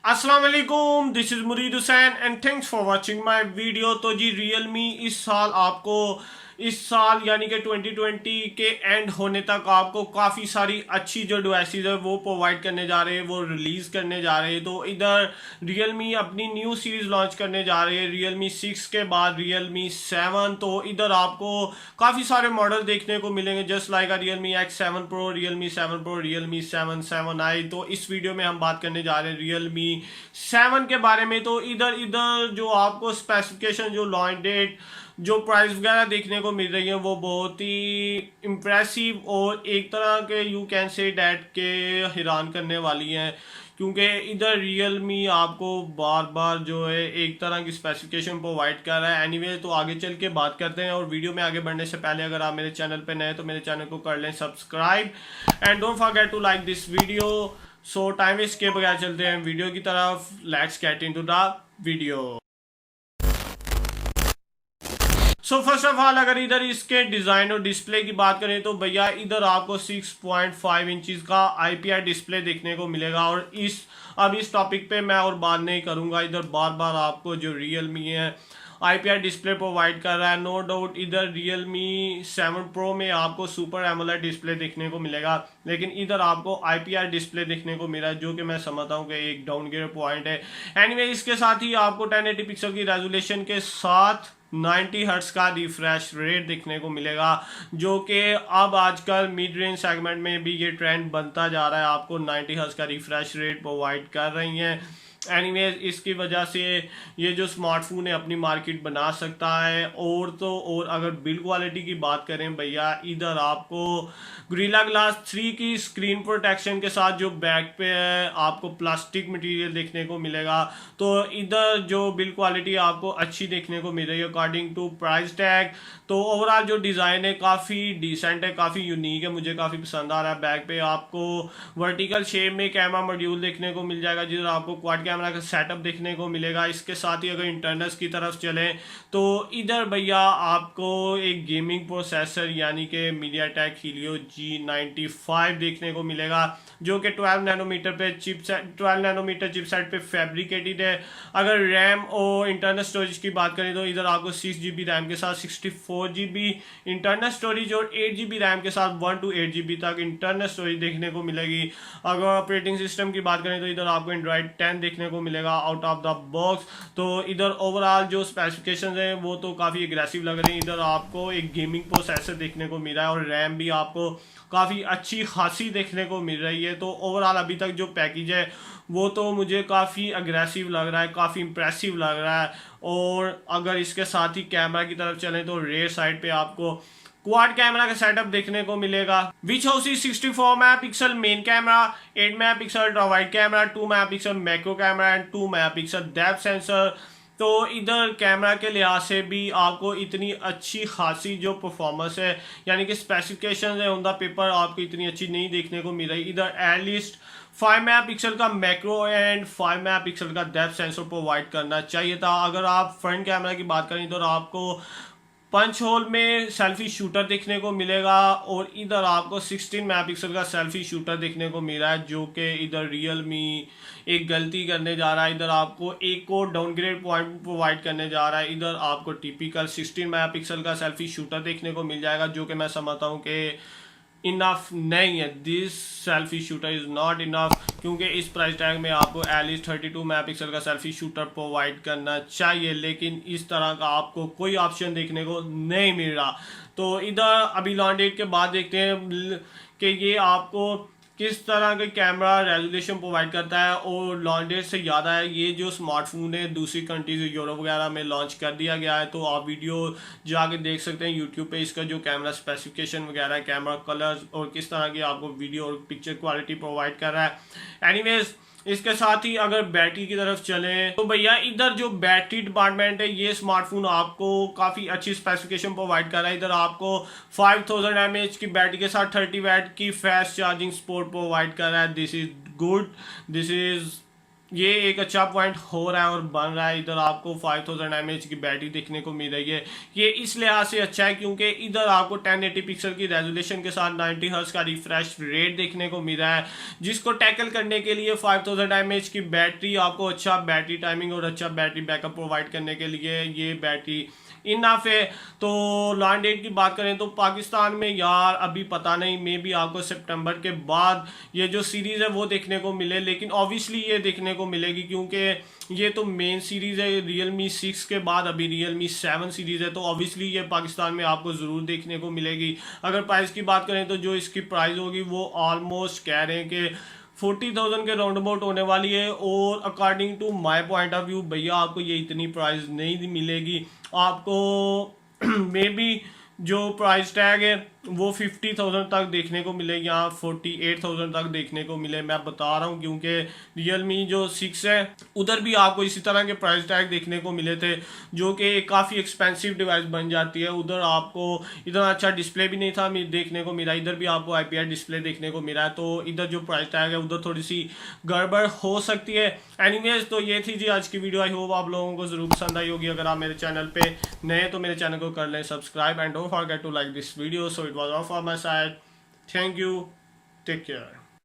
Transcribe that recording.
अस्सलाम वालेकुम, this is मुरीद Hussain and thanks for watching my video. तो जी रियलमी इस साल यानी कि 2020 के एंड होने तक आपको काफ़ी सारी अच्छी जो डिवाइसेस है वो प्रोवाइड करने जा रहे हैं, वो रिलीज़ करने जा रहे हैं। तो इधर रियलमी अपनी न्यू सीरीज़ लॉन्च करने जा रहे हैं, रियलमी 6 के बाद रियलमी 7। तो इधर आपको काफ़ी सारे मॉडल देखने को मिलेंगे, just like Realme X7 Pro, Realme 7 Pro, Realme 7 7i। तो इस वीडियो में हम बात करने जा रहे हैं रियलमी 7 के बारे में। तो इधर इधर जो आपको स्पेसिफिकेशन, जो लॉन्च डेट, जो प्राइस वगैरह देखने को मिल रही है वो बहुत ही इम्प्रेसिव और एक तरह के यू कैन से डैट के हैरान करने वाली हैं, क्योंकि इधर रियलमी आपको बार बार जो है एक तरह की स्पेसिफिकेशन प्रोवाइड कर रहा है। एनीवे तो आगे चल के बात करते हैं, और वीडियो में आगे बढ़ने से पहले अगर आप मेरे चैनल पे नए हैं तो मेरे चैनल को कर लें subscribe and don't forget to like this video. So time waste के बगैर चलते हैं वीडियो की तरफ। Let's get into the video. So first of all अगर इधर इसके डिज़ाइन और डिस्प्ले की बात करें तो भैया इधर आपको 6.5 इंचज़ का IPS डिस्प्ले देखने को मिलेगा। और इस टॉपिक पे मैं और बात नहीं करूँगा, इधर बार बार आपको जो रियलमी है IPS डिस्प्ले प्रोवाइड कर रहा है। नो डाउट इधर रियलमी 7 Pro में आपको सुपर एमोलेड डिस्प्ले देखने को मिलेगा, लेकिन इधर आपको IPS डिस्प्ले देखने को मिला है, जो कि मैं समझता हूँ कि एक डाउनग्रेड पॉइंट है। एनीवे इसके साथ ही आपको 1080 पिक्सल की रेजोल्यूशन के साथ 90 हर्ट्स का रिफ्रेश रेट देखने को मिलेगा, जो कि अब आजकल मिड रेंज सेगमेंट में भी ये ट्रेंड बनता जा रहा है। आपको 90 हर्ट्स का रिफ्रेश रेट प्रोवाइड कर रही हैं। एनीवेज इसकी वजह से ये जो स्मार्टफोन है अपनी मार्केट बना सकता है। और तो और अगर बिल्ड क्वालिटी की बात करें भैया, इधर आपको गोरिल्ला ग्लास 3 की स्क्रीन प्रोटेक्शन के साथ जो बैक पे है आपको प्लास्टिक मटेरियल देखने को मिलेगा। तो इधर जो बिल्ड क्वालिटी आपको अच्छी देखने को मिल रही है अकॉर्डिंग टू प्राइस टैग। तो ओवरऑल जो डिज़ाइन है काफ़ी डिसेंट है, काफ़ी यूनिक है, मुझे काफ़ी पसंद आ रहा है। बैक पे आपको वर्टिकल शेप में कैमरा मॉड्यूल देखने को मिल जाएगा, जिधर आपको क्वाड कैमरा का सेटअप देखने को मिलेगा। इसके साथ ही अगर इंटरनल्स की तरफ चलें तो इधर भैया आपको एक गेमिंग प्रोसेसर यानी कि मीडियाटेक हीलियो G95 देखने को मिलेगा, जो कि 12 नैनोमीटर चिपसेट पे फैब्रिकेटेड है। अगर रैम और इंटरनल स्टोरेज की बात करें तो इधर आपको 6 GB रैम के साथ 64 GB इंटरनल स्टोरेज और 8 GB रैम के साथ 1 to 8 GB तक इंटरनल स्टोरेज देखने को मिलेगी। अगर ऑपरेटिंग सिस्टम की बात करें तो इधर आपको एंड्रॉइड 10 देखने को मिलेगा आउट ऑफ द बॉक्स। तो इधर ओवरऑल जो स्पेसिफिकेशन है वो तो काफ़ी एग्रेसिव लग रही है। इधर आपको एक गेमिंग प्रोसेसर देखने को मिल रहा है और रैम भी आपको काफ़ी अच्छी खासी देखने को मिल रही है। तो ओवरऑल अभी तक जो पैकेज है वो तो मुझे काफ़ी अग्रेसिव लग रहा है, काफ़ी इंप्रेसिव लग रहा है। और अगर इसके साथ ही कैमरा की तरफ चलें तो रेयर साइड पे आपको क्वाड कैमरा का सेटअप देखने को मिलेगा, which houses 64 megapixel main camera, 8 megapixel ultra wide camera, 2 megapixel macro camera and 2 megapixel depth sensor. तो इधर कैमरा के लिहाज से भी आपको इतनी अच्छी खासी जो परफॉर्मेंस है यानी कि स्पेसिफिकेशन है ऑन द पेपर आपको इतनी अच्छी नहीं देखने को मिल रही। इधर एटलीस्ट 5 मेगापिक्सल का मैक्रो एंड 5 मेगापिक्सल का डेप्थ सेंसर प्रोवाइड करना चाहिए था। अगर आप फ्रंट कैमरा की बात करें तो आपको पंच होल में सेल्फी शूटर देखने को मिलेगा, और इधर आपको 16 मेगापिक्सल का सेल्फी शूटर देखने को मिल रहा है, जो कि इधर रियलमी एक गलती करने जा रहा है। इधर आपको एक और डाउनग्रेड पॉइंट प्रोवाइड करने जा रहा है। इधर आपको टिपिकल 16 मेगापिक्सल का सेल्फी शूटर देखने को मिल जाएगा, जो कि मैं समझता हूँ कि इनफ नहीं है। This selfie shooter is not enough, क्योंकि इस प्राइस टैग में आपको एटलीस्ट 32 मेगापिक्सल का सेल्फी शूटर प्रोवाइड करना चाहिए, लेकिन इस तरह का आपको कोई ऑप्शन देखने को नहीं मिल रहा। तो इधर अभी लॉन्च डेट के बाद देखते हैं कि ये आपको किस तरह के कैमरा रेजोल्यूशन प्रोवाइड करता है। और लॉन्च डेट से याद आया, ये जो स्मार्टफोन है दूसरी कंट्रीज यूरोप वगैरह में लॉन्च कर दिया गया है, तो आप वीडियो जाके देख सकते हैं यूट्यूब पे इसका जो कैमरा स्पेसिफिकेशन वगैरह है, कैमरा कलर्स और किस तरह की आपको वीडियो और पिक्चर क्वालिटी प्रोवाइड कर रहा है। एनीवेज इसके साथ ही अगर बैटरी की तरफ चलें तो भैया इधर जो बैटरी डिपार्टमेंट है ये स्मार्टफोन आपको काफ़ी अच्छी स्पेसिफिकेशन प्रोवाइड कर रहा है। इधर आपको 5000 mAh की बैटरी के साथ 30 वाट की फास्ट चार्जिंग सपोर्ट प्रोवाइड कर रहा है। This is good, this is ये एक अच्छा पॉइंट हो रहा है और बन रहा है। इधर आपको 5000 mAh की बैटरी देखने को मिल रही है। ये इस लिहाज से अच्छा है क्योंकि इधर आपको 1080 पिक्सल की रेजोल्यूशन के साथ 90 हर्ट्ज का रिफ्रेश रेट देखने को मिल रहा है, जिसको टैकल करने के लिए 5000 mAh की बैटरी आपको अच्छा बैटरी टाइमिंग और अच्छा बैटरी बैकअप प्रोवाइड करने के लिए ये बैटरी इनफ है। तो लॉन्च डेट की बात करें तो पाकिस्तान में यार अभी पता नहीं, मे बी आपको सितंबर के बाद ये जो सीरीज़ है वो देखने को मिले, लेकिन ऑब्वियसली ये देखने को मिलेगी क्योंकि ये तो मेन सीरीज़ है। Realme 6 के बाद अभी Realme 7 सीरीज़ है, तो ऑब्वियसली ये पाकिस्तान में आपको ज़रूर देखने को मिलेगी। अगर प्राइस की बात करें तो जो इसकी प्राइस होगी वो ऑलमोस्ट कह रहे हैं कि 40,000 के राउंड अबाउट होने वाली है। और according to my point of view भैया आपको ये इतनी प्राइस नहीं मिलेगी आपको। मे बी जो प्राइस टैग है वो 50,000 तक देखने को मिले या 48,000 तक देखने को मिले। मैं बता रहा हूँ क्योंकि Realme जो 6 है उधर भी आपको इसी तरह के प्राइस टैग देखने को मिले थे, जो कि काफ़ी एक्सपेंसिव डिवाइस बन जाती है। उधर आपको इतना अच्छा डिस्प्ले भी नहीं था देखने को मिला, इधर भी आपको IPS डिस्प्ले देखने को मिला है। तो इधर जो प्राइस टैग है उधर थोड़ी सी गड़बड़ हो सकती है। एनीवेज तो ये थी जी आज की वीडियो। आई होप आप लोगों को ज़रूर पसंद आई होगी। अगर आप मेरे चैनल पे नए तो मेरे चैनल को कर लें subscribe and don't forget to like this video. So it was all for my side. Thank you, take care.